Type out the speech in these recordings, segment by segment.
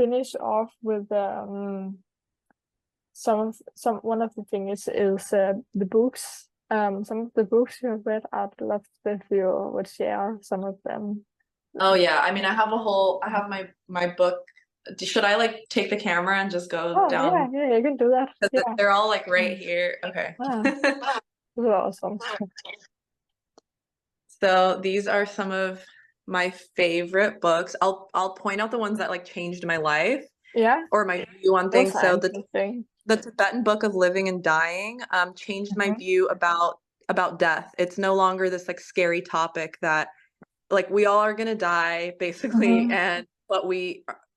finish off with one of the things is the books. Some of the books you have read, I'd love if you would share some of them. Oh yeah, I mean, I have my book. Should I like take the camera and just go Oh yeah, down? yeah, you can do that. Because Yeah. they're all like right Mm. here. Okay. Ah, this is awesome. So these are some of my favorite books. I'll point out the ones that like changed my life Yeah, or my view on those things. are So interesting. the Tibetan Book of Living and Dying changed my Mm-hmm. view about death. It's no longer this like scary topic that like we all are gonna die basically, Mm-hmm. and but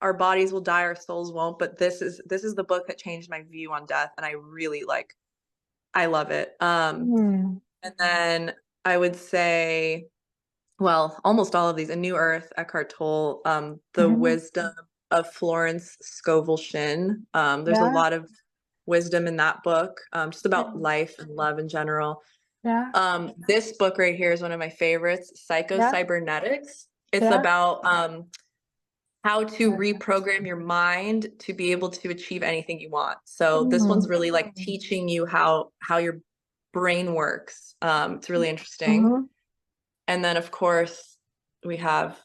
our bodies will die, our souls won't. But this is the book that changed my view on death, and I really like I love it. Mm. And then I would say, well, almost all of these, A New Earth, Eckhart Tolle, The Mm-hmm. Wisdom of Florence Scovel Shinn. There's a Yeah, lot of wisdom in that book, just yeah, about life and love in general. yeah, This book right here is one of my favorites, yeah, Psycho-Cybernetics. It's yeah. about how to reprogram your mind to be able to achieve anything you want. So this Mm. one's really like teaching you how your brain works. It's really interesting. Mm-hmm. And then of course we have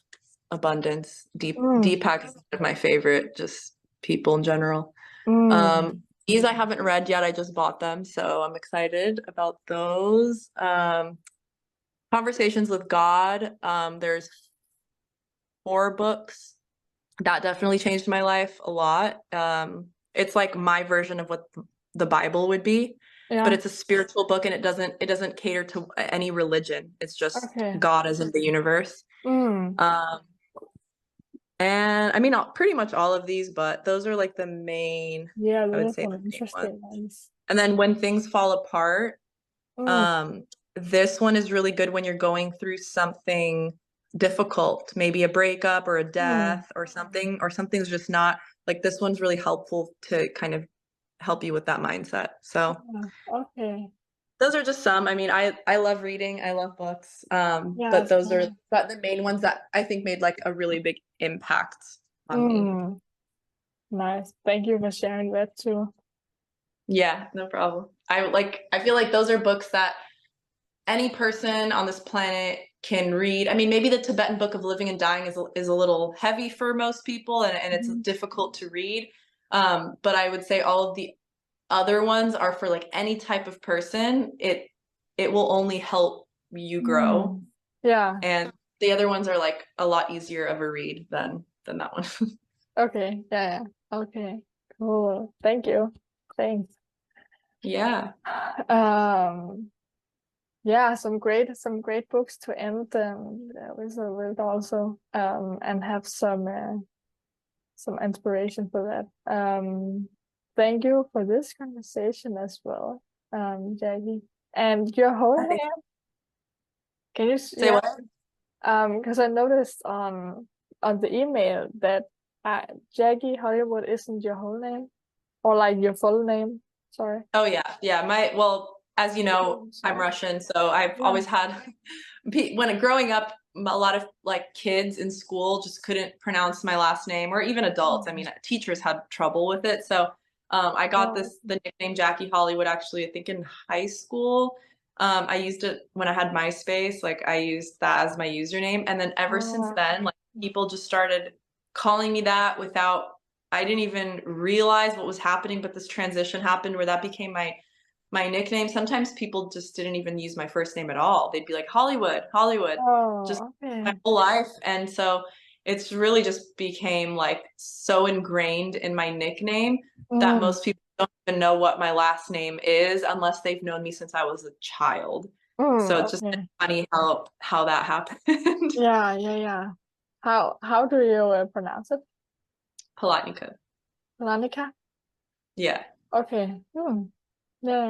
Abundance. Mm. Deepak is one of my favorite, just people in general. Mm. These I haven't read yet. I just bought them, so I'm excited about those. Conversations with God. There's 4 books that definitely changed my life a lot. It's like my version of what the Bible would be, but Yeah. it's a spiritual book and it doesn't cater to any religion. It's just Okay. God as in the universe. Mm. Um, and I mean, pretty much all of these, but those are like the main, Yeah, I would those are say the some main ones. interesting ones. And then When Things Fall Apart, Mm. um, this one is really good when you're going through something difficult, maybe a breakup or a Mm. death or something's just not like this one's really helpful to kind of help you with that mindset. So Yeah. Okay. those are just some. I mean, I love reading, I love books. Yeah. But those are but the main ones that I think made like a really big impact on me. Mm. Nice. Thank you for sharing that too. Yeah, no problem. I feel like those are books that any person on this planet can read. I mean, maybe the Tibetan Book of Living and Dying is a little heavy for most people and it's Mhm. difficult to read. But I would say all of the other ones are for like any type of person. It will only help you grow. Mm. Yeah. And the other ones are like a lot easier of a read than that one. Okay. Yeah. Yeah. Okay. Cool. Thank you. Thanks. Yeah. Um. Yeah. Some great books to end with also and have some inspiration for that. Thank you for this conversation as well, Jackie. And your whole I think name? Can you? say Yeah. what? Because I noticed on the email that Jackie Hollywood isn't your whole name or like your full name. Sorry. Oh yeah. Yeah. Well, as you know, I'm Sorry. Russian, so I've Yeah. always had when growing up, a lot of like kids in school just couldn't pronounce my last name, or even adults. I Oh. mean, teachers had trouble with it. So I got Oh. the nickname Jackie Hollywood actually, I think in high school. I used it when I had MySpace, like I used that as my username. And then ever since Oh. then, like people just started calling me that without, I didn't even realize what was happening, but this transition happened where that became my nickname. Sometimes people just didn't even use my first name at all. They'd be like Hollywood, Hollywood, just Oh. my Okay. whole life. And so it's really just became like so ingrained in my nickname that Mm. most people don't even know what my last name is unless they've known me since I was a child. Mm. So it's just Okay. funny how that happened. Yeah. Yeah. Yeah. How do you pronounce it? Palatnica. Lanika? Yeah. Okay. Hmm. Yeah.